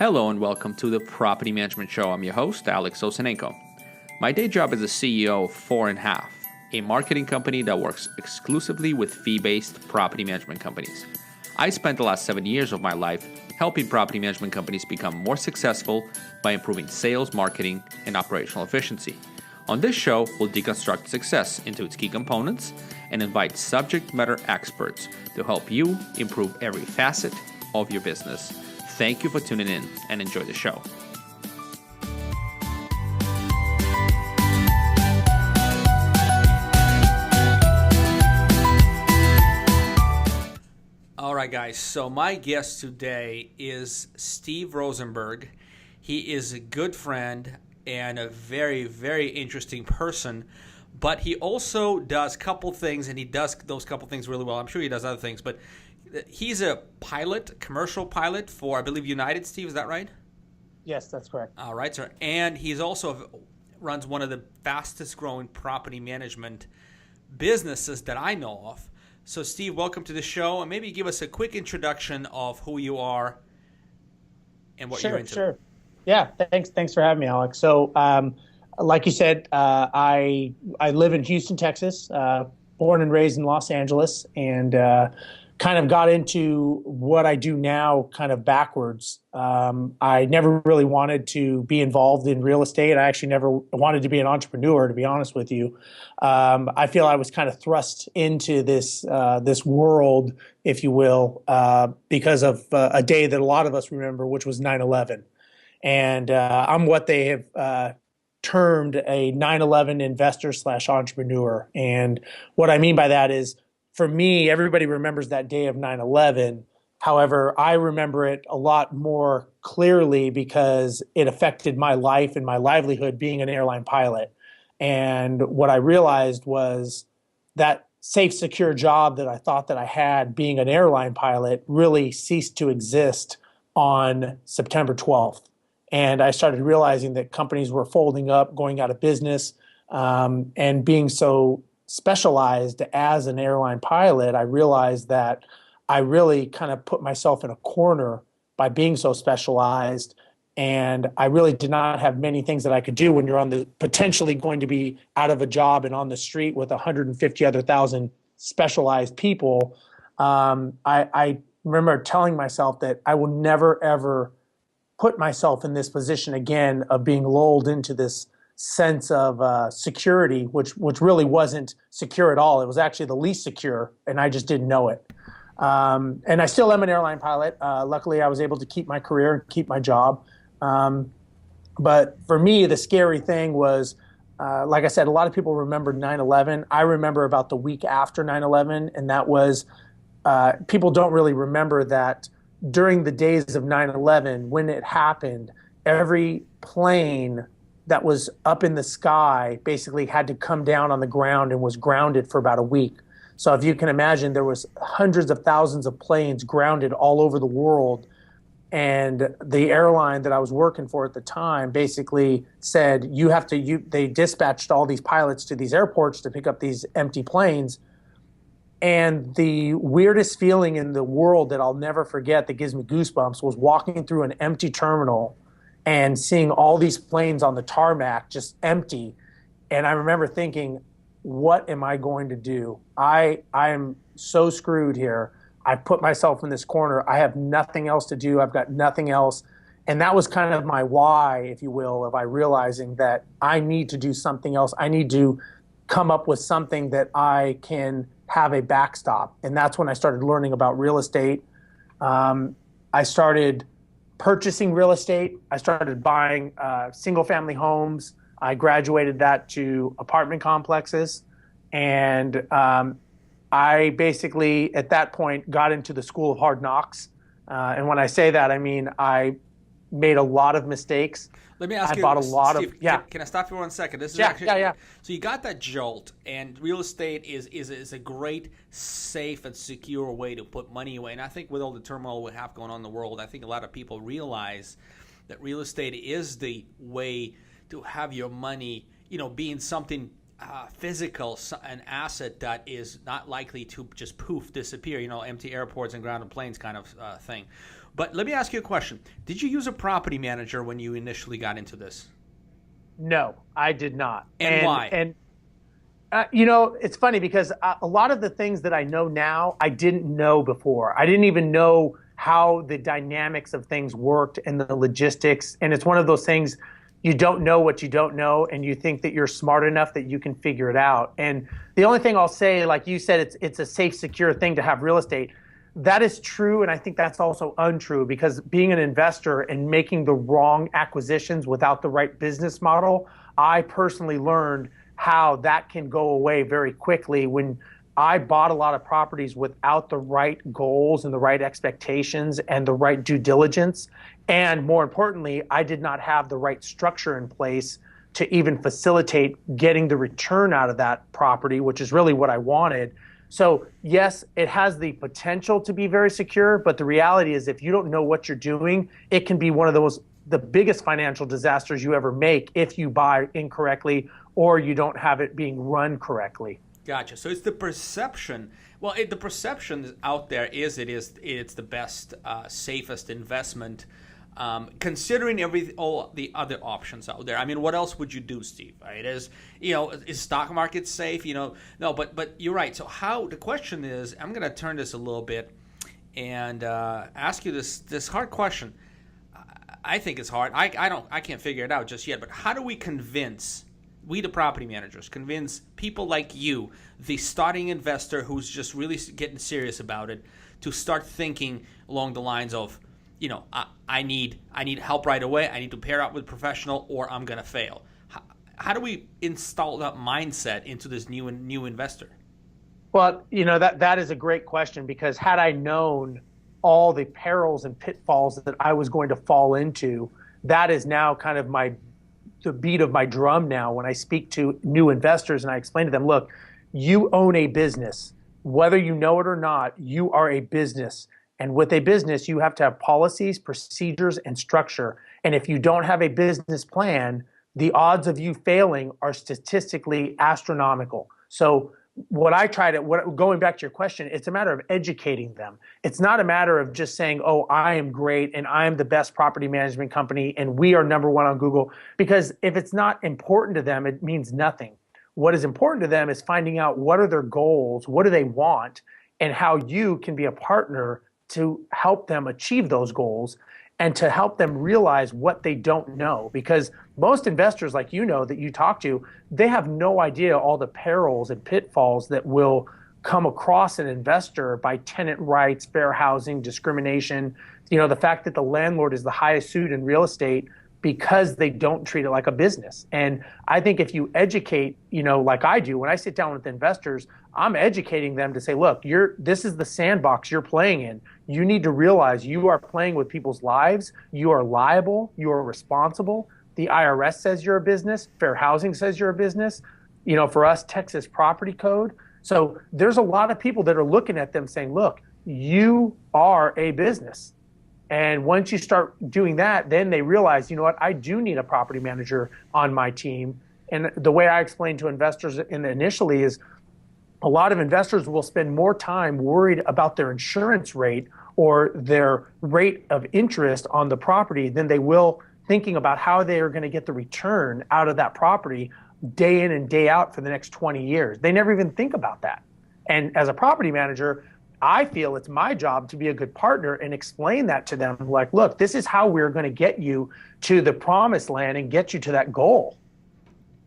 Hello and welcome to the Property Management Show. I'm your host, Alex Osenenko. My day job is the CEO of 4.5, a marketing company that works exclusively with fee-based property management companies. I spent the last 7 years of my life helping property management companies become more successful by improving sales, marketing, and operational efficiency. On this show, we'll deconstruct success into its key components and invite subject matter experts to help you improve every facet of your business. Thank you for tuning in and enjoy the show. All right, guys. So my guest today is Steve Rozenberg. He is a good friend and a very, very interesting person, but he also does a couple things, and he does those couple things really well. I'm sure he does other things, but he's a pilot, commercial pilot for, I believe, United, Steve. Is that right? Yes, that's correct. All right, sir. And he's also runs one of the fastest growing property management businesses that I know of. So, Steve, welcome to the show. And maybe give us a quick introduction of who you are and what you're into. Sure. Yeah, thanks for having me, Alex. So, like you said, I live in Houston, Texas, born and raised in Los Angeles, and kind of got into what I do now kind of backwards. I never really wanted to be involved in real estate. I actually never wanted to be an entrepreneur, to be honest with you. I feel I was kind of thrust into this world, if you will, because of a day that a lot of us remember, which was 9/11. And I'm what they have termed a 9/11 investor / entrepreneur. And what I mean by that is, for me, everybody remembers that day of 9/11. However, I remember it a lot more clearly because it affected my life and my livelihood being an airline pilot. And what I realized was that safe, secure job that I thought that I had being an airline pilot really ceased to exist on September 12th. And I started realizing that companies were folding up, going out of business, and being so specialized as an airline pilot, I realized that I really kind of put myself in a corner by being so specialized. And I really did not have many things that I could do when you're on the potentially going to be out of a job and on the street with 150 other thousand specialized people. I remember telling myself that I will never, ever put myself in this position again of being lulled into this sense of security, which really wasn't secure at all. It was actually the least secure, and I just didn't know it. And I still am an airline pilot. Luckily, I was able to keep my career and keep my job. But for me, the scary thing was, like I said, a lot of people remember 9/11. I remember about the week after 9/11, and that was, people don't really remember that during the days of 9/11, when it happened, every plane that was up in the sky basically had to come down on the ground and was grounded for about a week. So if you can imagine, there was hundreds of thousands of planes grounded all over the world. And the airline that I was working for at the time basically said, they dispatched all these pilots to these airports to pick up these empty planes. And the weirdest feeling in the world that I'll never forget, that gives me goosebumps, was walking through an empty terminal and seeing all these planes on the tarmac just empty. And I remember thinking, what am I going to do? I am so screwed here. I put myself in this corner. I have nothing else to do. I've got nothing else. And that was kind of my why, if you will, of I realizing that I need to do something else. I need to come up with something that I can have a backstop. And that's when I started learning about real estate. I started purchasing real estate. I started buying single family homes. I graduated that to apartment complexes. And I basically, at that point, got into the school of hard knocks. And when I say that, I mean, I made a lot of mistakes. Let me ask you, bought a lot Steve, of, yeah. Can I stop you 1 second? This is Yeah. So you got that jolt, and real estate is a great, safe, and secure way to put money away. And I think with all the turmoil we have going on in the world, I think a lot of people realize that real estate is the way to have your money, being something physical, an asset that is not likely to just poof disappear. Empty airports and grounded planes kind of thing. But let me ask you a question. Did you use a property manager when you initially got into this? No, I did not. And why? And it's funny because a lot of the things that I know now, I didn't know before. I didn't even know how the dynamics of things worked and the logistics. And it's one of those things, you don't know what you don't know, and you think that you're smart enough that you can figure it out. And the only thing I'll say, like you said, it's a safe, secure thing to have real estate. That is true, and I think that's also untrue, because being an investor and making the wrong acquisitions without the right business model, I personally learned how that can go away very quickly. When I bought a lot of properties without the right goals and the right expectations and the right due diligence, and more importantly, I did not have the right structure in place to even facilitate getting the return out of that property, which is really what I wanted. So yes, it has the potential to be very secure, but the reality is if you don't know what you're doing, it can be one of the biggest financial disasters you ever make if you buy incorrectly or you don't have it being run correctly. Gotcha. So it's the perception. Well, the perception out there is it's the best, safest investment, considering all the other options out there. I mean, what else would you do, Steve? Right? Is stock market safe? No, but you're right. So the question is, I'm going to turn this a little bit and ask you this hard question. I think it's hard. I can't figure it out just yet. But how do we the property managers, convince people like you, the starting investor who's just really getting serious about it, to start thinking along the lines of, I need help right away. I need to pair up with a professional, or I'm gonna fail. How do we install that mindset into this new investor? Well, that is a great question, because had I known all the perils and pitfalls that I was going to fall into, that is now kind of the beat of my drum now when I speak to new investors and I explain to them, look, you own a business. Whether you know it or not, you are a business. And with a business, you have to have policies, procedures, and structure. And if you don't have a business plan, the odds of you failing are statistically astronomical. So going back to your question, it's a matter of educating them. It's not a matter of just saying, oh, I am great and I am the best property management company and we are number one on Google. Because if it's not important to them, it means nothing. What is important to them is finding out what are their goals, what do they want, and how you can be a partner to help them achieve those goals and to help them realize what they don't know. Because most investors, like that you talk to, they have no idea all the perils and pitfalls that will come across an investor by tenant rights, fair housing, discrimination, the fact that the landlord is the highest suit in real estate because they don't treat it like a business. And I think if you educate, like I do, when I sit down with investors, I'm educating them to say, look, this is the sandbox you're playing in. You need to realize you are playing with people's lives. You are liable. You are responsible. The IRS says you're a business. Fair housing says you're a business. For us, Texas property code. So there's a lot of people that are looking at them saying, look, you are a business. And once you start doing that, then they realize, I do need a property manager on my team. And the way I explain to investors initially is a lot of investors will spend more time worried about their insurance rate or their rate of interest on the property than they will thinking about how they are going to get the return out of that property day in and day out for the next 20 years. They never even think about that. And as a property manager, I feel it's my job to be a good partner and explain that to them. Like, look, this is how we're going to get you to the promised land and get you to that goal.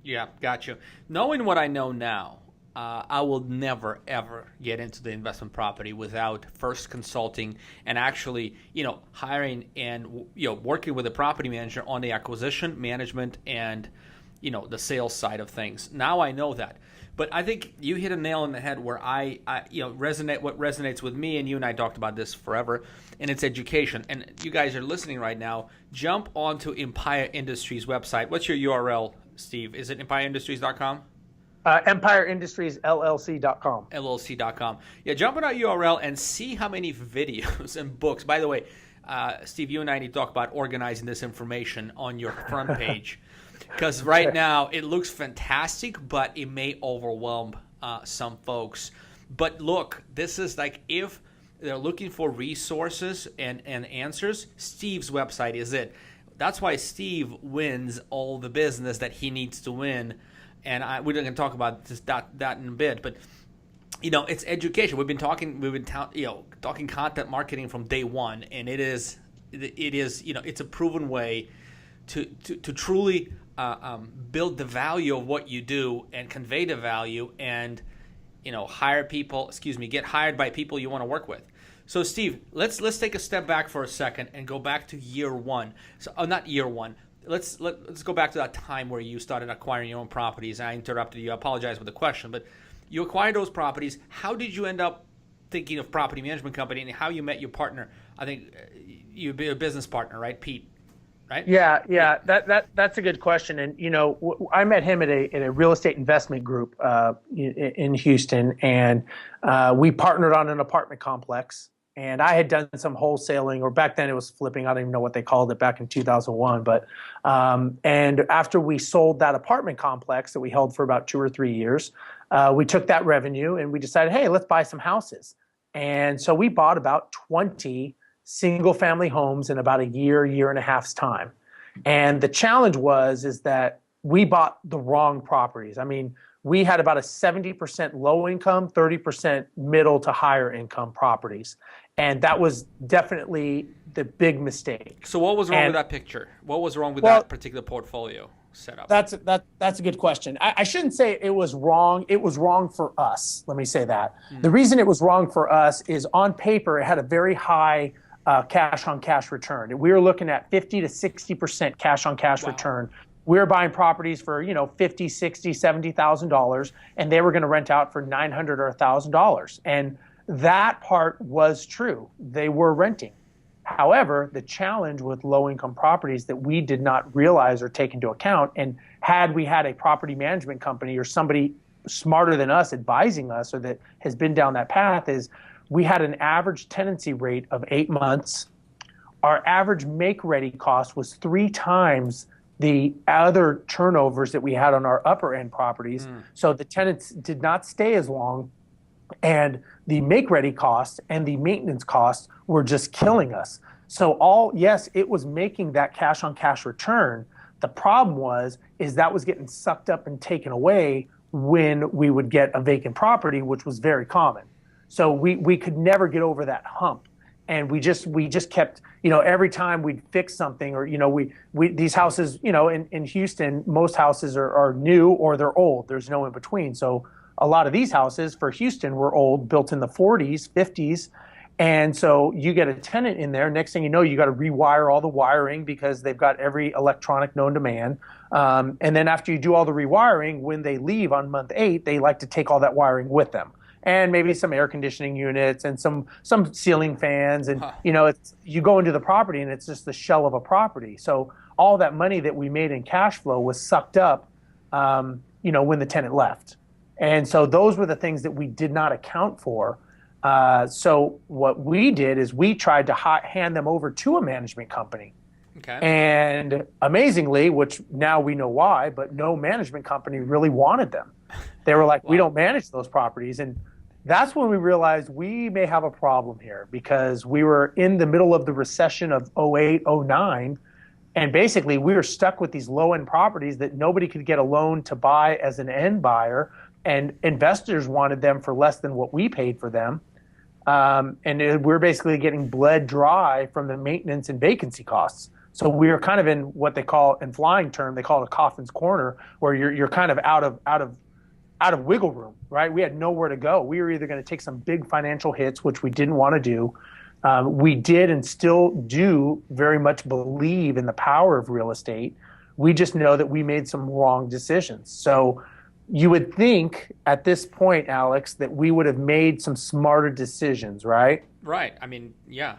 Yeah, got you. Knowing what I know now, I will never, ever get into the investment property without first consulting and actually, hiring and, working with a property manager on the acquisition, management, and, the sales side of things. Now I know that. But I think you hit a nail on the head where what resonates with me, and you and I talked about this forever, and it's education. And you guys are listening right now, jump onto Empire Industries website. What's your URL, Steve? Is it empireindustries.com? EmpireIndustriesLLC.com. LLC.com. Yeah, jump on our URL and see how many videos and books. By the way, Steve, you and I need to talk about organizing this information on your front page. Because right now it looks fantastic, but it may overwhelm some folks. But look, this is like if they're looking for resources and answers, Steve's website is it. That's why Steve wins all the business that he needs to win. And we're going to talk about that in a bit, but it's education. We've been talking content marketing from day one, and it is it's a proven way to truly build the value of what you do and convey the value, and get hired by people you want to work with. So Steve, let's take a step back for a second and go back to year one. So not year one. Let's go back to that time where you started acquiring your own properties. I interrupted you. I apologize for the question, but you acquired those properties. How did you end up thinking of property management company, and how you met your partner? I think you'd be a business partner, right, Pete? Right? Yeah. That's a good question. And I met him at a real estate investment group in Houston, and we partnered on an apartment complex. And I had done some wholesaling, or back then it was flipping. I don't even know what they called it back in 2001. But and after we sold that apartment complex that we held for about 2 or 3 years, we took that revenue and we decided, hey, let's buy some houses. And so we bought about 20 single-family homes in about a year and a half's time. And the challenge is that we bought the wrong properties. I mean, we had about a 70% low income, 30% middle to higher income properties. And that was definitely the big mistake. So what was wrong with that picture? What was wrong with that particular portfolio setup? That's a good question. I shouldn't say it was wrong. It was wrong for us. Let me say that. The reason it was wrong for us is on paper, it had a very high cash on cash return. We were looking at 50 to 60% cash on cash return. We were buying properties for, $50, $60, $70,000, and they were going to rent out for $900 or $1,000. And that part was true. They were renting. However, the challenge with low-income properties that we did not realize or take into account, and had we had a property management company or somebody smarter than us advising us, or that has been down that path, is we had an average tenancy rate of 8 months. Our average make-ready cost was 3 times the other turnovers that we had on our upper-end properties. So the tenants did not stay as long, and the make-ready costs and the maintenance costs were just killing us. So yes, it was making that cash-on-cash return. The problem is that was getting sucked up and taken away when we would get a vacant property, which was very common. So we could never get over that hump. And we just kept, every time we'd fix something, or, these houses, in Houston, most houses are new or they're old. There's no in between. So a lot of these houses for Houston were old, built in the 40s, 50s. And so you get a tenant in there. Next thing you know, you got to rewire all the wiring because they've got every electronic known to man. And then after you do all the rewiring, when they leave on month 8, they like to take all that wiring with them. And maybe some air conditioning units and some ceiling fans. And, you go into the property and it's just the shell of a property. So all that money that we made in cash flow was sucked up, when the tenant left. And so those were the things that we did not account for. So what we did is we tried to hand them over to a management company. Okay. And amazingly, which now we know why, but no management company really wanted them. They were like, we don't manage those properties. And that's when we realized we may have a problem here, because we were in the middle of the recession of 08, 09. And basically we were stuck with these low-end properties that nobody could get a loan to buy as an end buyer. And investors wanted them for less than what we paid for them. We're basically getting bled dry from the maintenance and vacancy costs. So we were kind of in what they call, in flying term, they call it a coffin's corner, where you're kind of out of wiggle room, right? We had nowhere to go. We were either going to take some big financial hits, which we didn't want to do. We did and still do very much believe in the power of real estate. We just know that we made some wrong decisions. So you would think at this point, Alex, that we would have made some smarter decisions, right? Right. I mean, yeah.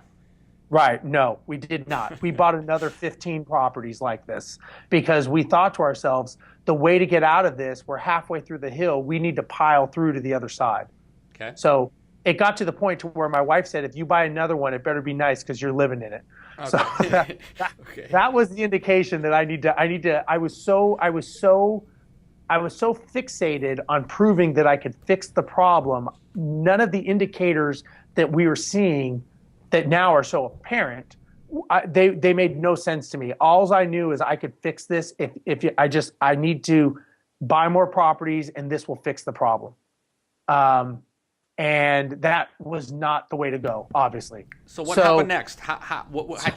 Right. No, we did not. We bought another 15 properties like this because we thought to ourselves, the way to get out of this, we're halfway through the hill. We need to pile through to the other side. Okay. So it got to the point to where my wife said, if you buy another one, it better be nice because you're living in it. Okay. So that was the indication that I was so fixated on proving that I could fix the problem. None of the indicators that we were seeing that now are so apparent, they made no sense to me. All I knew is I could fix this I need to buy more properties and this will fix the problem. And that was not the way to go, obviously. So what happened next? How'd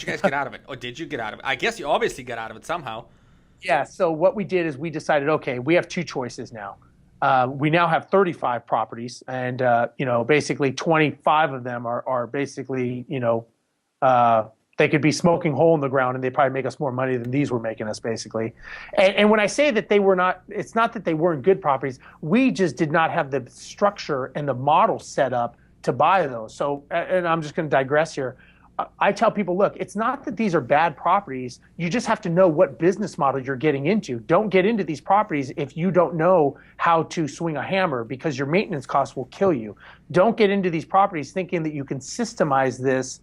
you guys get out of it? Or did you get out of it? I guess you obviously got out of it somehow. Yeah, so what we did is we decided, okay, we have two choices now. We now have 35 properties, and basically 25 of them are basically, they could be smoking hole in the ground, and they probably make us more money than these were making us, basically. And when I say that they were not, it's not that they weren't good properties. We just did not have the structure and the model set up to buy those. So, and I'm just going to digress here. I tell people, look, it's not that these are bad properties. You just have to know what business model you're getting into. Don't get into these properties if you don't know how to swing a hammer, because your maintenance costs will kill you. Don't get into these properties thinking that you can systemize this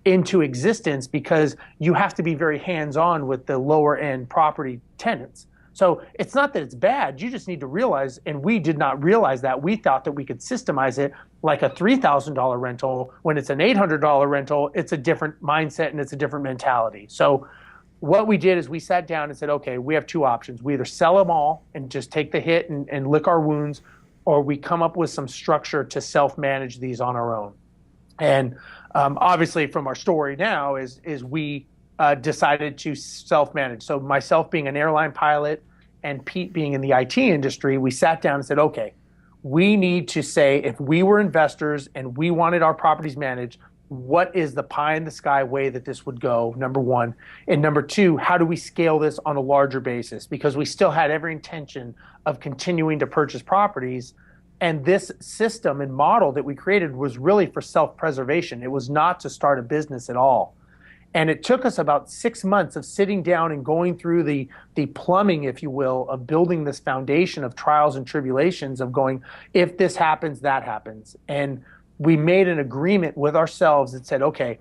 into existence, because you have to be very hands-on with the lower end property tenants. So it's not that it's bad. You just need to realize, and we did not realize that. We thought that we could systemize it like a $3,000 rental. When it's an $800 rental, it's a different mindset and it's a different mentality. So what we did is we sat down and said, okay, we have two options. We either sell them all and just take the hit and lick our wounds, or we come up with some structure to self-manage these on our own. And obviously from our story now is we decided to self-manage. So myself being an airline pilot and Pete being in the IT industry, we sat down and said, okay, we need to say, if we were investors and we wanted our properties managed, what is the pie in the sky way that this would go, number one? And number two, how do we scale this on a larger basis? Because we still had every intention of continuing to purchase properties. And this system and model that we created was really for self-preservation. It was not to start a business at all. And it took us about 6 months of sitting down and going through the plumbing, if you will, of building this foundation of trials and tribulations of going, if this happens, that happens. And we made an agreement with ourselves that said, okay,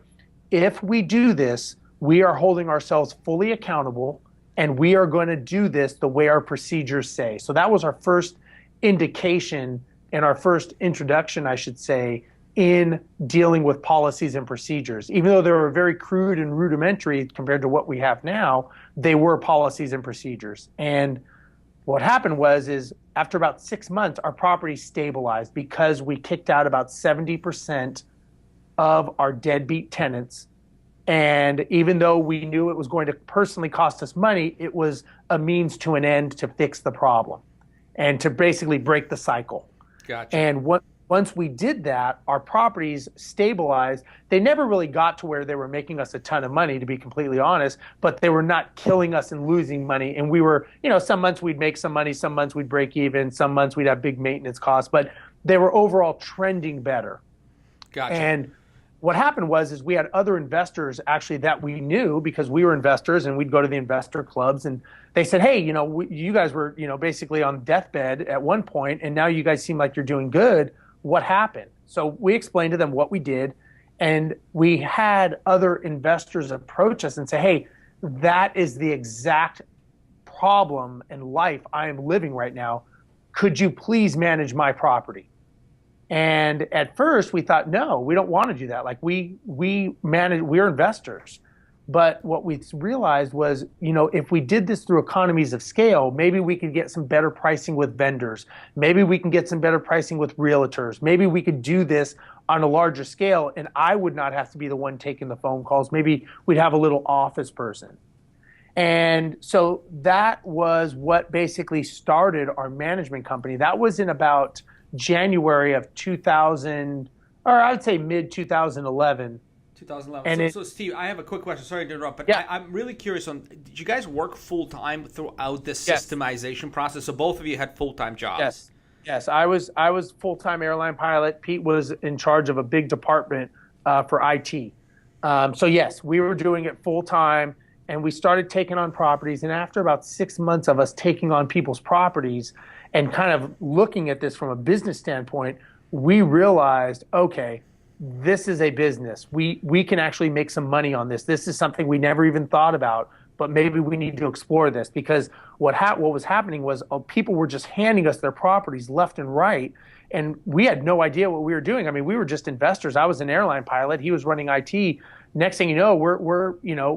if we do this, we are holding ourselves fully accountable, and we are going to do this the way our procedures say. So that was our first indication and our first introduction, I should say, in dealing with policies and procedures. Even though they were very crude and rudimentary compared to what we have now, they were policies and procedures. And what happened is after about 6 months, our property stabilized because we kicked out about 70% of our deadbeat tenants. And even though we knew it was going to personally cost us money, it was a means to an end to fix the problem and to basically break the cycle. Gotcha. And once we did that, our properties stabilized. They never really got to where they were making us a ton of money, to be completely honest, but they were not killing us and losing money. And we were, some months we'd make some money, some months we'd break even, some months we'd have big maintenance costs, but they were overall trending better. Gotcha. And what happened is we had other investors actually that we knew, because we were investors and we'd go to the investor clubs, and they said, hey, you guys were, basically on deathbed at one point, and now you guys seem like you're doing good. What happened? So we explained to them what we did, and we had other investors approach us and say, hey, that is the exact problem and life I am living right now. Could you please manage my property? And at first we thought, no, we don't want to do that. Like we're investors. But what we realized was, if we did this through economies of scale, maybe we could get some better pricing with vendors. Maybe we can get some better pricing with realtors. Maybe we could do this on a larger scale, and I would not have to be the one taking the phone calls. Maybe we'd have a little office person. And so that was what basically started our management company. That was in about January of 2000, or I would say mid 2011. 2011. So Steve, I have a quick question. Sorry to interrupt, but yeah. I'm really curious on, did you guys work full-time throughout this systemization process? So both of you had full-time jobs? Yes. I was full-time airline pilot. Pete was in charge of a big department for IT. So yes, we were doing it full-time, and we started taking on properties. And after about 6 months of us taking on people's properties and kind of looking at this from a business standpoint, we realized, okay, this is a business. We can actually make some money on this. This is something we never even thought about, but maybe we need to explore this, because what was happening was people were just handing us their properties left and right, and we had no idea what we were doing. I mean, we were just investors. I was an airline pilot. He was running IT. Next thing you know, we're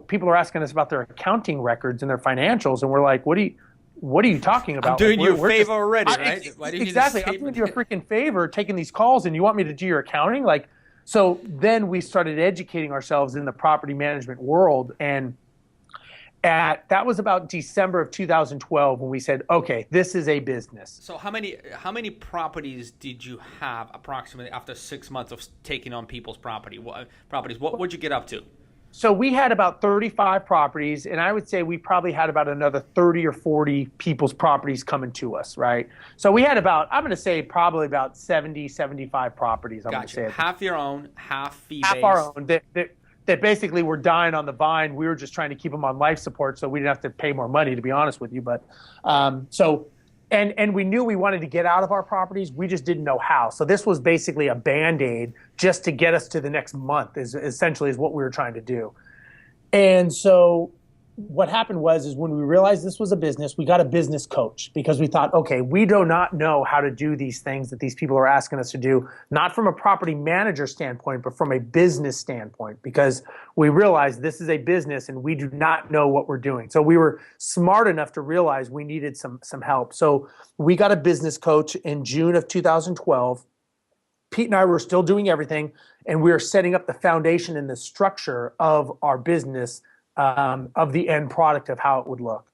people are asking us about their accounting records and their financials, and we're like, what are you talking about? I'm doing you a favor just, already, right? Why didn't exactly. You I'm doing you a freaking favor taking these calls, and you want me to do your accounting? Like, so then we started educating ourselves in the property management world, and that was about December of 2012 when we said, okay, this is a business. So how many properties did you have approximately after 6 months of taking on people's properties? What would you get up to? So we had about 35 properties, and I would say we probably had about another 30 or 40 people's properties coming to us, right? So we had I'm going to say probably about 70, 75 properties. I'm going to say half your own, half fee-based. Half our own. That basically were dying on the vine. We were just trying to keep them on life support so we didn't have to pay more money, to be honest with you. But and we knew we wanted to get out of our properties. We just didn't know how. So this was basically a Band-Aid just to get us to the next month is essentially what we were trying to do. And so what happened is when we realized this was a business, we got a business coach because we thought, okay, we do not know how to do these things that these people are asking us to do, not from a property manager standpoint, but from a business standpoint, because we realized this is a business and we do not know what we're doing. So we were smart enough to realize we needed some help. So we got a business coach in June of 2012. Pete and I were still doing everything, and we were setting up the foundation and the structure of our business, of the end product of how it would look.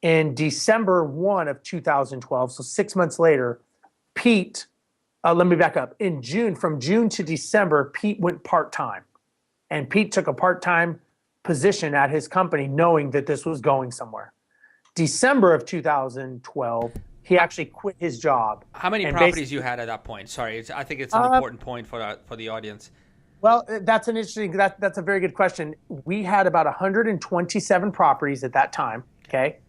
In December 1 of 2012, so 6 months later, Pete, let me back up. From June to December, Pete went part-time. And Pete took a part-time position at his company knowing that this was going somewhere. December of 2012, he actually quit his job. How many properties you had at that point? Sorry, I think it's an important point for the audience. Well, that's a very good question. We had about 127 properties at that time, okay?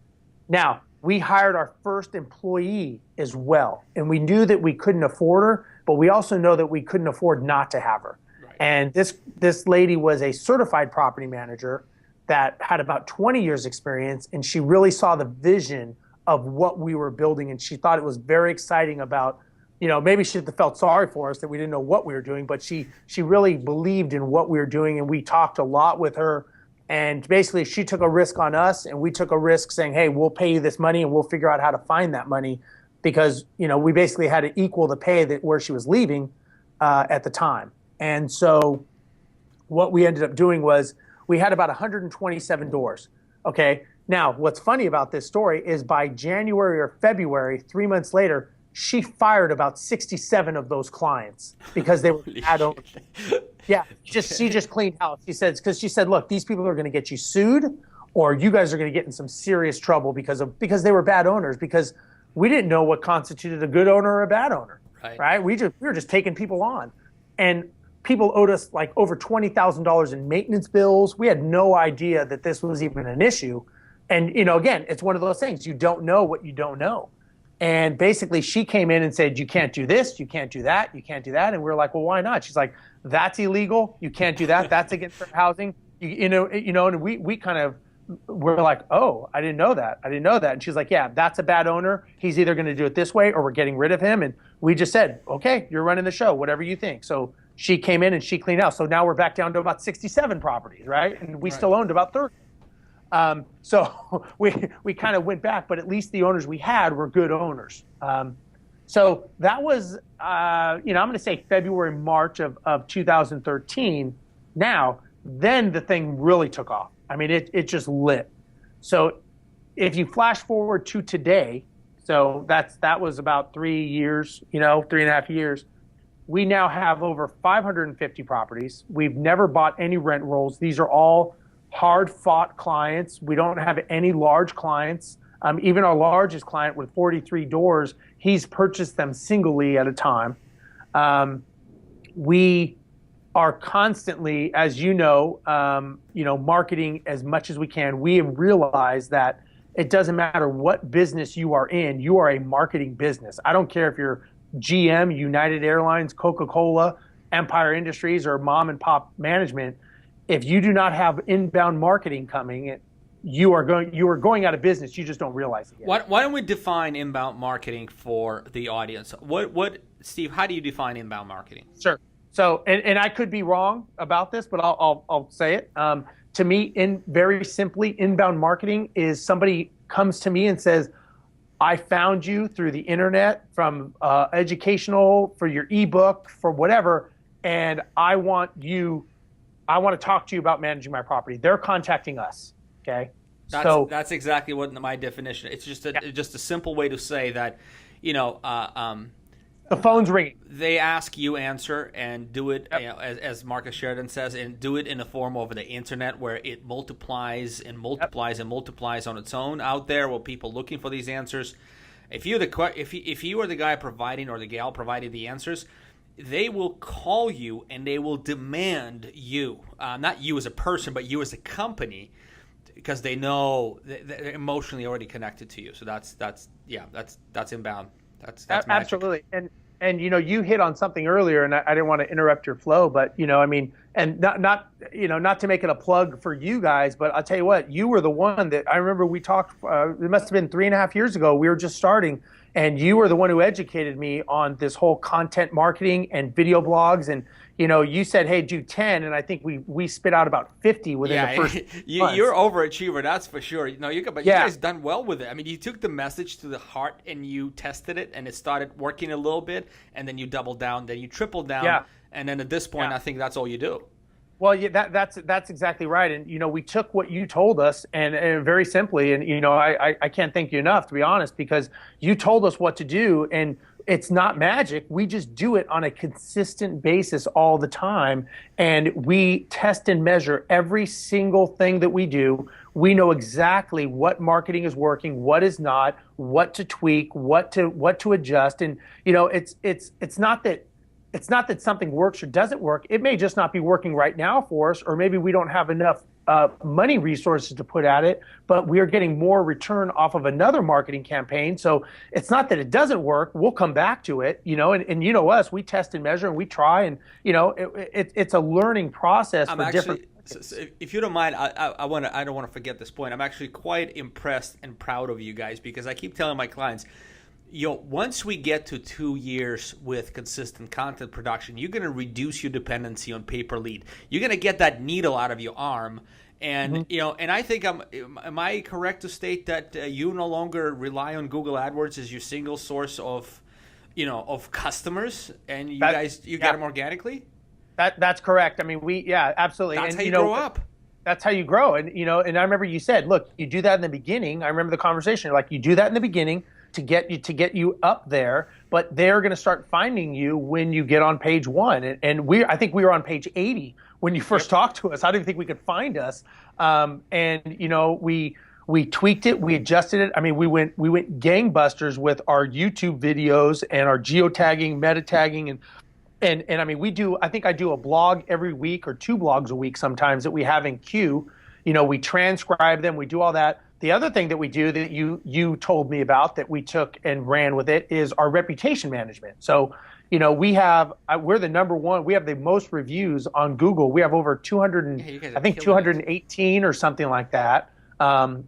Now, we hired our first employee as well, and we knew that we couldn't afford her, but we also know that we couldn't afford not to have her. Right. And this lady was a certified property manager that had about 20 years experience, and she really saw the vision of what we were building, and she thought it was very exciting about, maybe she felt sorry for us that we didn't know what we were doing, but she really believed in what we were doing, and we talked a lot with her. And basically, she took a risk on us, and we took a risk saying, hey, we'll pay you this money, and we'll figure out how to find that money because, we basically had to equal the pay where she was leaving at the time. And so what we ended up doing was we had about 127 doors, okay? Now, what's funny about this story is by January or February, 3 months later, she fired about 67 of those clients because they were bad owners. Yeah, she just cleaned house. She said, look, these people are going to get you sued, or you guys are going to get in some serious trouble because they were bad owners. Because we didn't know what constituted a good owner or a bad owner, right? We were just taking people on, and people owed us like over $20,000 in maintenance bills. We had no idea that this was even an issue, and again, it's one of those things you don't know what you don't know. And basically, she came in and said, you can't do this, you can't do that, you can't do that. And we were like, well, why not? She's like, that's illegal. You can't do that. That's against fair housing. And we kind of were like, oh, I didn't know that. And she's like, yeah, that's a bad owner. He's either going to do it this way or we're getting rid of him. And we just said, okay, you're running the show, whatever you think. So she came in and she cleaned out. So now we're back down to about 67 properties, right? And we still owned about 30. So we kind of went back, but at least the owners we had were good owners. So that was, I'm going to say February, March of 2013. Now, then the thing really took off. I mean, it just lit. So if you flash forward to today, so that was about 3 years, 3.5 years. We now have over 550 properties. We've never bought any rent rolls. These are all hard-fought clients. We don't have any large clients. Even our largest client with 43 doors, he's purchased them singly at a time. We are constantly, as marketing as much as we can. We have realized that it doesn't matter what business you are in, you are a marketing business. I don't care if you're GM, United Airlines, Coca-Cola, Empire Industries, or mom and pop management. If you do not have inbound marketing coming, you are going out of business. You just don't realize it yet. Why don't we define inbound marketing for the audience? What Steve, how do you define inbound marketing? Sure. So, and I could be wrong about this, but I'll say it. To me, in very simply, inbound marketing is somebody comes to me and says, I found you through the internet from educational, for your ebook, for whatever, and I want to talk to you about managing my property. They're contacting us. Okay. That's exactly what my definition. It's just a simple way to say that, the phone's ringing. They ask, you answer, and do it, as Marcus Sheridan says, and do it in the form of the internet, where it multiplies and multiplies and multiplies on its own out there, with people looking for these answers. If you are the guy providing, or the gal providing the answers, they will call you and they will demand you, not you as a person, but you as a company, because they know they're emotionally already connected to you. So that's inbound. That's absolutely. And you hit on something earlier, and I didn't want to interrupt your flow, but and not to make it a plug for you guys, but I'll tell you what, you were the one that I remember we talked. It must have been 3.5 years ago. We were just starting, and you were the one who educated me on this whole content marketing and video blogs. And you said, hey, do 10, and I think we spit out about 50 within the first months. You're overachiever, that's for sure. You guys done well with it. I mean, you took the message to the heart and you tested it, and it started working a little bit, and then you doubled down, then you tripled down, and then at this point, I think that's all you do. Well, that's exactly right. And we took what you told us, and very simply, and I can't thank you enough, to be honest, because you told us what to do, and it's not magic. We just do it on a consistent basis all the time, and we test and measure every single thing that we do. We know exactly what marketing is working, what is not, what to tweak, what to adjust. And it's not that something works or doesn't work. It may just not be working right now for us, or maybe we don't have enough money resources to put at it, but we are getting more return off of another marketing campaign. So it's not that it doesn't work. We'll come back to it, and us, we test and measure and we try, and it's a learning process for different. So if you don't mind, I don't want to forget this point. I'm actually quite impressed and proud of you guys, because I keep telling my clients, once we get to 2 years with consistent content production, you're going to reduce your dependency on pay per lead. You're going to get that needle out of your arm. And, and I think am I correct to state that you no longer rely on Google AdWords as your single source of customers, and you get them organically? That's correct. I mean, absolutely. That's how you grow up. That's how you grow. And, and I remember you said, look, you do that in the beginning. I remember the conversation, like, you do that in the beginning to get you up there, but they're going to start finding you when you get on page 1. And I think we were on page 80 when you first talked to us. How do you think we could find us? We tweaked it, we adjusted it. I mean, we went gangbusters with our YouTube videos and our geotagging, meta tagging, and I mean, I think I do a blog every week, or 2 blogs a week sometimes, that we have in queue. We transcribe them, we do all that. The other thing that we do that you told me about, that we took and ran with it, is our reputation management. So, we're the number one. We have the most reviews on Google. We have over 218 or something like that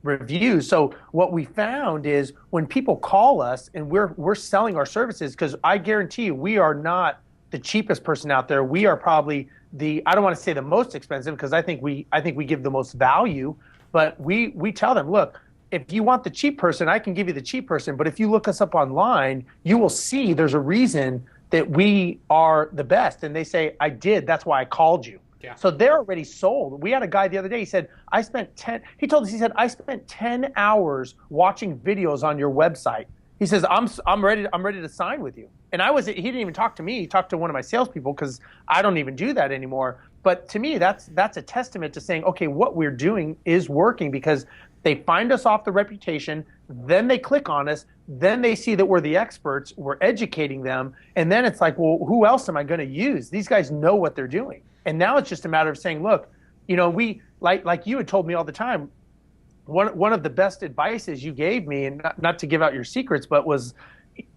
reviews. So what we found is, when people call us and we're selling our services, because I guarantee you, we are not the cheapest person out there. We are probably I don't want to say the most expensive, because I think we give the most value. But we tell them, look, if you want the cheap person, I can give you the cheap person. But if you look us up online, you will see there's a reason that we are the best. And they say, I did. That's why I called you. Yeah. So they're already sold. We had a guy the other day. He said, I spent 10 hours watching videos on your website. He says, I'm ready to sign with you. And he didn't even talk to me. He talked to one of my salespeople, because I don't even do that anymore. But to me, that's a testament to saying, okay, what we're doing is working, because they find us off the reputation, then they click on us, then they see that we're the experts, we're educating them, and then it's like, well, who else am I going to use? These guys know what they're doing. And now it's just a matter of saying, look, we like you had told me all the time, one of the best advices you gave me, and not to give out your secrets, but was,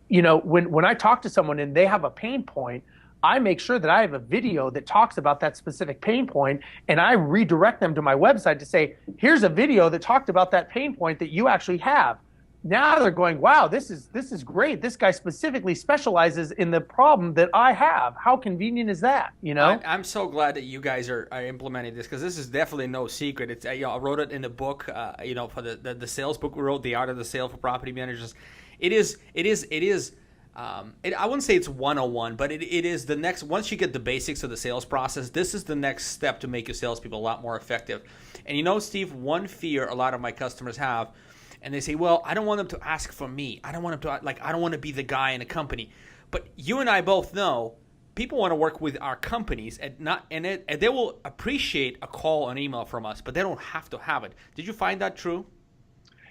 when I talk to someone and they have a pain point, I make sure that I have a video that talks about that specific pain point, and I redirect them to my website to say, here's a video that talked about that pain point that you actually have. now they're going, wow, this is great. This guy specifically specializes in the problem that I have. How convenient is that? You know, I'm so glad that you guys are implementing this, because this is definitely no secret. It's I wrote it in the book, for the sales book we wrote, The Art of the Sale for Property Managers. It is. I wouldn't say it's 101, but it is the next. Once you get the basics of the sales process, this is the next step to make your salespeople a lot more effective. And Steve, one fear a lot of my customers have. And they say, well, I don't want them to ask for me. I don't want them to, I don't want to be the guy in a company. But you and I both know people want to work with our companies and they will appreciate a call or an email from us, but they don't have to have it. Did you find that true?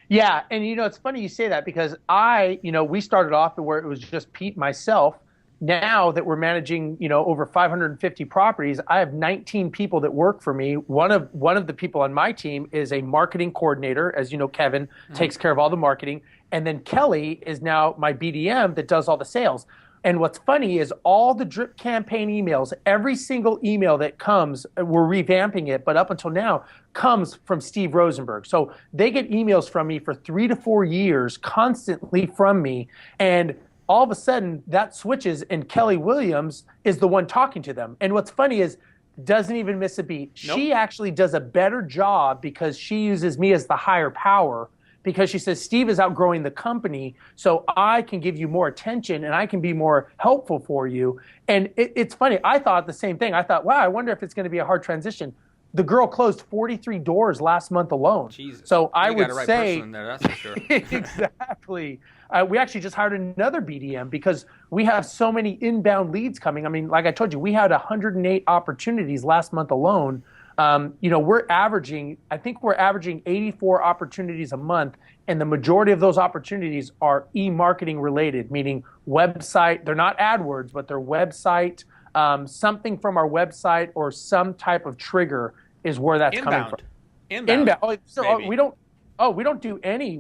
Yeah. And, it's funny you say that, because we started off where it was just Pete and myself. Now that we're managing, over 550 properties, I have 19 people that work for me. One of the people on my team is a marketing coordinator. As you know, Kevin takes care of all the marketing. And then Kelly is now my BDM that does all the sales. And what's funny is all the drip campaign emails, every single email that comes, we're revamping it, but up until now, comes from Steve Rozenberg. So they get emails from me for 3 to 4 years, constantly from me. And all of a sudden that switches and Kelly Williams is the one talking to them. And what's funny is doesn't even miss a beat. Nope. She actually does a better job because she uses me as the higher power, because she says, Steve is outgrowing the company, so I can give you more attention and I can be more helpful for you. And it's funny. I thought the same thing. I thought, wow, I wonder if it's going to be a hard transition. The girl closed 43 doors last month alone. Jesus. So I would got a right say, person in there, that's for sure. Exactly. We actually just hired another BDM because we have so many inbound leads coming. I mean, like I told you, we had 108 opportunities last month alone. We're averaging 84 opportunities a month, and the majority of those opportunities are e-marketing related, meaning website. They're not AdWords, but they're website. Something from our website or some type of trigger is where that's inbound. coming from. Inbound. We don't do any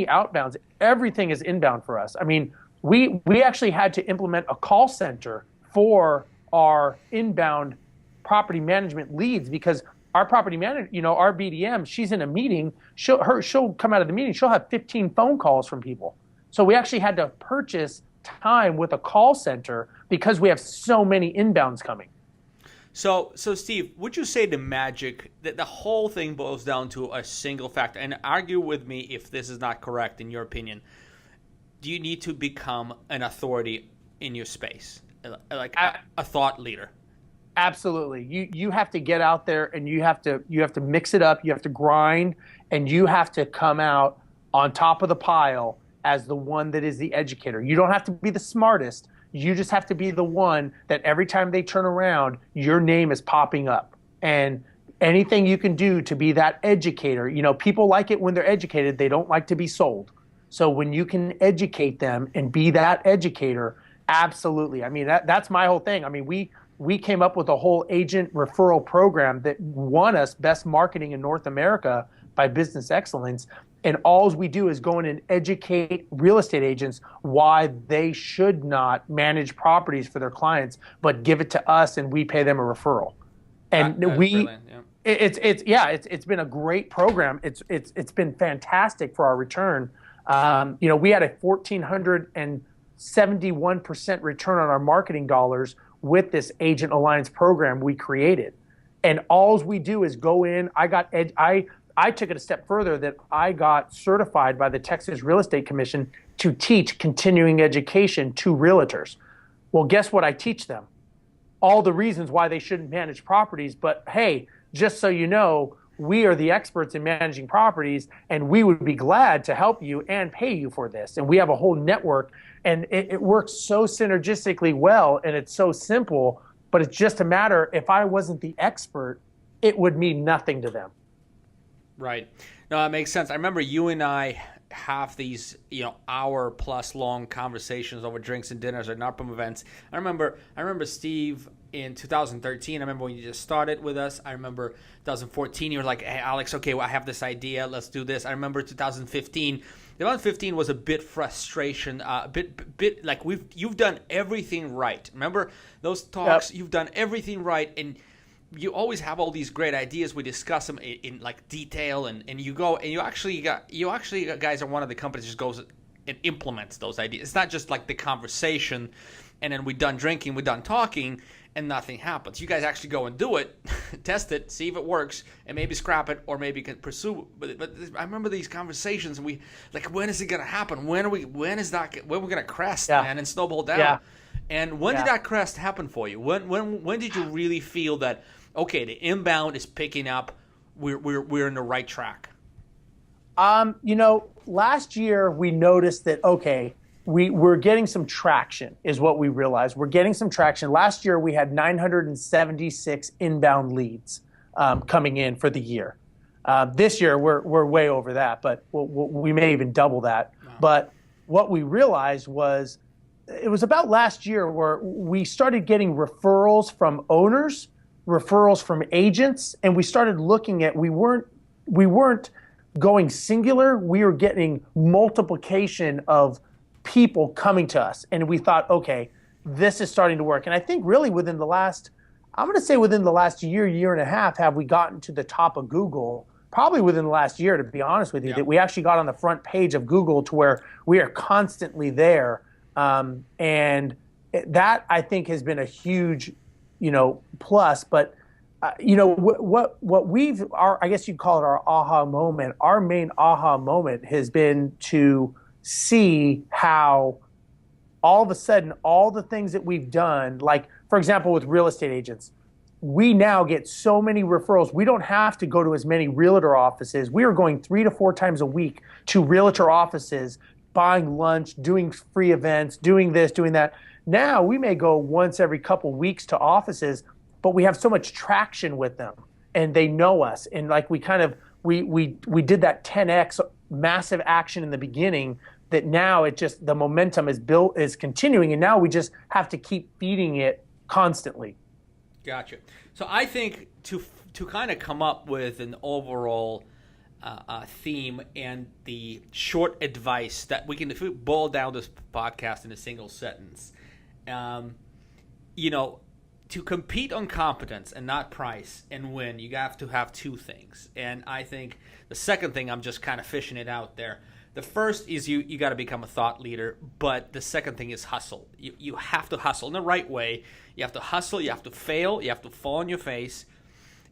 outbounds. Everything is inbound for us. I mean, we actually had to implement a call center for our inbound property management leads, because our property manager, our BDM, she's in a meeting. She'll come out of the meeting. She'll have 15 phone calls from people. So we actually had to purchase time with a call center because we have so many inbounds coming. So Steve, would you say that the whole thing boils down to a single factor? And argue with me if this is not correct in your opinion. Do you need to become an authority in your space, like a thought leader? Absolutely. You have to get out there and you have to mix it up. You have to grind, and you have to come out on top of the pile as the one that is the educator. You don't have to be the smartest. You just have to be the one that every time they turn around, your name is popping up. And anything you can do to be that educator, people like it when they're educated. They don't like to be sold. So when you can educate them and be that educator, absolutely. I mean, that's my whole thing. I mean, we came up with a whole agent referral program that won us Best Marketing in North America by Business Excellence. And all we do is go in and educate real estate agents why they should not manage properties for their clients, but give it to us and we pay them a referral. And it's been a great program. It's been fantastic for our return. We had a 1,471% return on our marketing dollars with this agent alliance program we created. And all we do is go in. I took it a step further, that I got certified by the Texas Real Estate Commission to teach continuing education to realtors. Well, guess what I teach them? All the reasons why they shouldn't manage properties. But hey, just so you know, we are the experts in managing properties, and we would be glad to help you and pay you for this. And we have a whole network, and it works so synergistically well, and it's so simple, but it's just a matter, if I wasn't the expert, it would mean nothing to them. Right. No, that makes sense. I remember you and I have these, hour-plus long conversations over drinks and dinners at NARPM events. I remember Steve in 2013. I remember when you just started with us. I remember 2014. You were like, "Hey, Alex, okay, well, I have this idea. Let's do this." I remember 2015. 2015 was a bit frustration, a bit like you've done everything right. Remember those talks? Yep. You've done everything right, you always have all these great ideas. We discuss them in like detail, and you go and you actually guys are one of the companies that just goes and implements those ideas. It's not just like the conversation, and then we're done drinking, we're done talking, and nothing happens. You guys actually go and do it, test it, see if it works, and maybe scrap it, or maybe can pursue. But I remember these conversations. And we like, when is it gonna happen? When we're gonna crest, man, and snowball down? Yeah. And when did that crest happen for you? When did you really feel that, okay, the inbound is picking up, we're in the right track? Last year we noticed that, okay, we're getting some traction is what we realized. We're getting some traction. Last year we had 976 inbound leads coming in for the year. This year we're way over that, but we may even double that. Wow. But what we realized was, it was about last year where we started getting referrals from owners, referrals from agents, and we started looking at, we weren't going singular, we were getting multiplication of people coming to us. And we thought, okay, this is starting to work. And I think really within the last year and a half, have we gotten to the top of Google, probably within the last year, to be honest with you, that we actually got on the front page of Google to where we are constantly there. And that, I think, has been a huge, plus. But, what I guess you'd call it our aha moment. Our main aha moment has been to see how all of a sudden, all the things that we've done, like, for example, with real estate agents, we now get so many referrals. We don't have to go to as many realtor offices. We are going 3 to 4 times a week to realtor offices, buying lunch, doing free events, doing this, doing that. Now we may go once every couple weeks to offices, but we have so much traction with them and they know us. And like we did that 10x massive action in the beginning, that now the momentum is continuing, and now we just have to keep feeding it constantly. Gotcha. So I think to kind of come up with an overall theme and the short advice that we can, if we boil down this podcast in a single sentence, to compete on competence and not price and win, you have to have 2 things. And I think the second thing, I'm just kind of fishing it out there. The first is you got to become a thought leader, but the second thing is hustle. You have to hustle in the right way. You have to hustle, you have to fail, you have to fall on your face,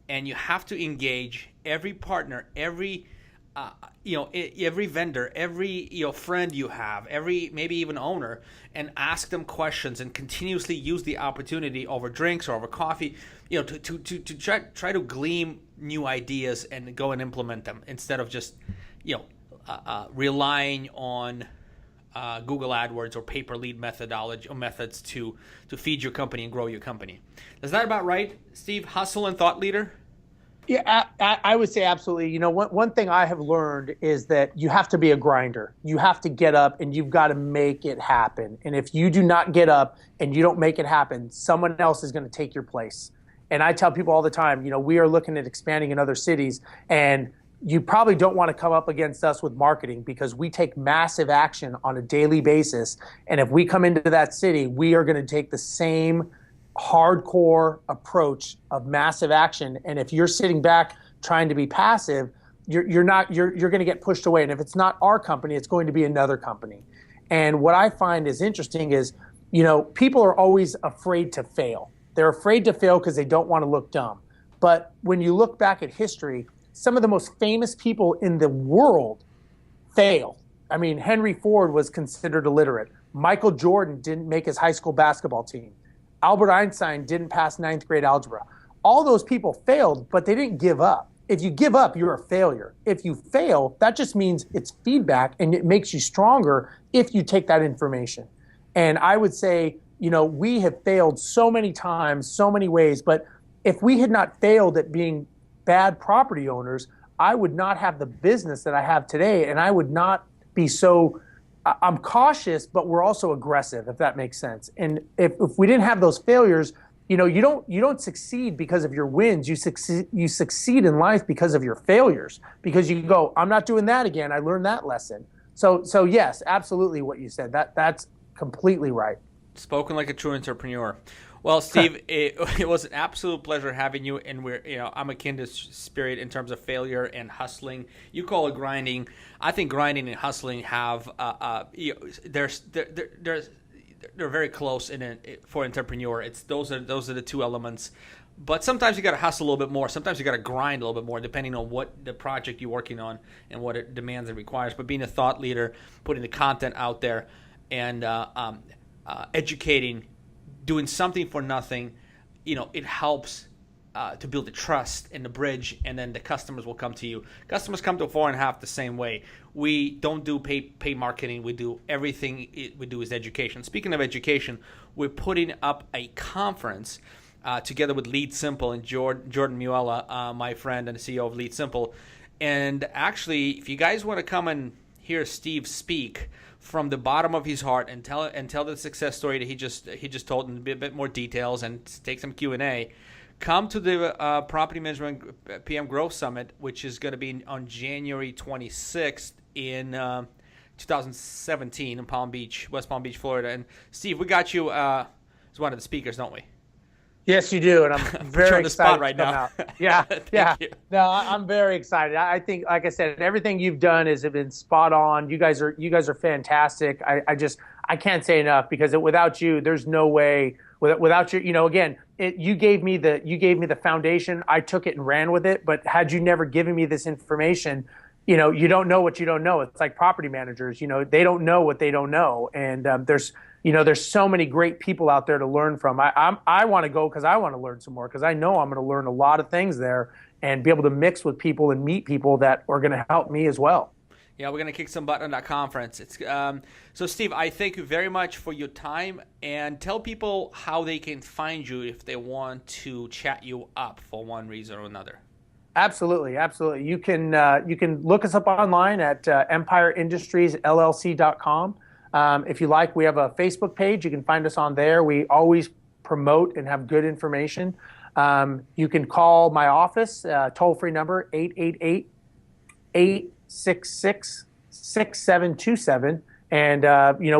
and you have to engage every partner, every vendor, every friend you have, every maybe even owner, and ask them questions and continuously use the opportunity over drinks or over coffee, to try to glean new ideas and go and implement them instead of just relying on Google AdWords or pay per lead methodology or methods to feed your company and grow your company. Is that about right, Steve? Hustle and thought leader? Yeah, I would say absolutely. One thing I have learned is that you have to be a grinder. You have to get up and you've got to make it happen. And if you do not get up and you don't make it happen, someone else is going to take your place. And I tell people all the time, we are looking at expanding in other cities, and you probably don't want to come up against us with marketing because we take massive action on a daily basis. And if we come into that city, we are going to take the same hardcore approach of massive action. And if you're sitting back trying to be passive, you're going to get pushed away. And if it's not our company, it's going to be another company. And what I find is interesting is, people are always afraid to fail. They're afraid to fail because they don't want to look dumb. But when you look back at history, some of the most famous people in the world fail. I mean, Henry Ford was considered illiterate. Michael Jordan didn't make his high school basketball team. Albert Einstein didn't pass 9th grade algebra. All those people failed, but they didn't give up. If you give up, you're a failure. If you fail, that just means it's feedback, and it makes you stronger if you take that information. And I would say, we have failed so many times, so many ways, but if we had not failed at being bad property owners, I would not have the business that I have today, and I would not be so, I'm cautious, but we're also aggressive, if that makes sense. And if we didn't have those failures, you don't succeed because of your wins. You succeed in life because of your failures, because you go, I'm not doing that again. I learned that lesson. So yes, absolutely what you said. That's completely right. Spoken like a true entrepreneur. Well, Steve, it was an absolute pleasure having you, and I'm a kindred spirit in terms of failure and hustling. You call it grinding. I think grinding and hustling have they're very close for an entrepreneur. It's those are the two elements. But sometimes you got to hustle a little bit more. Sometimes you got to grind a little bit more, depending on what the project you're working on and what it demands and requires. But being a thought leader, putting the content out there, and educating, doing something for nothing, it helps to build the trust and the bridge, and then the customers will come to you. Customers come to 4.5 the same way. We don't do pay marketing. We do everything we do is education. Speaking of education, we're putting up a conference together with Lead Simple and Jordan Muella, my friend and the CEO of Lead Simple. And actually, if you guys want to come and hear Steve speak from the bottom of his heart and tell the success story that he just told in a bit more details and take some Q&A, come to the Property Management PM Growth Summit, which is going to be on January 26th in 2017 in Palm Beach, West Palm Beach, Florida. And Steve, we got you as one of the speakers, don't we? Yes, you do, and I'm very on the excited spot right to come now. out. Yeah, yeah. You. No, I'm very excited. I think, like I said, everything you've done has been spot on. You guys are fantastic. I can't say enough, because without you, there's no way. Without you, again, you gave me the foundation. I took it and ran with it. But had you never given me this information, you don't know what you don't know. It's like property managers. They don't know what they don't know, and there's so many great people out there to learn from. I want to go because I want to learn some more, because I know I'm going to learn a lot of things there and be able to mix with people and meet people that are going to help me as well. Yeah, we're going to kick some butt on that conference. So, Steve, I thank you very much for your time, and tell people how they can find you if they want to chat you up for one reason or another. Absolutely. You can look us up online at empireindustriesllc.com. If you like, we have a Facebook page. You can find us on there. We always promote and have good information. You can call my office, toll-free number, 888-866-6727. And,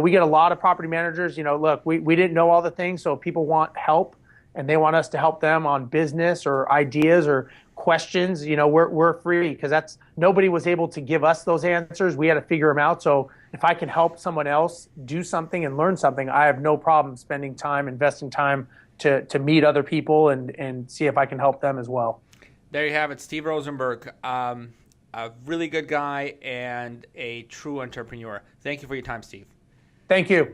we get a lot of property managers. Look, we didn't know all the things, so people want help, and they want us to help them on business or ideas or questions. We're free, because nobody was able to give us those answers. We had to figure them out. So if I can help someone else do something and learn something, I have no problem spending time, investing time to meet other people and see if I can help them as well. There you have it, Steve Rozenberg, a really good guy and a true entrepreneur. Thank you for your time, Steve. Thank you.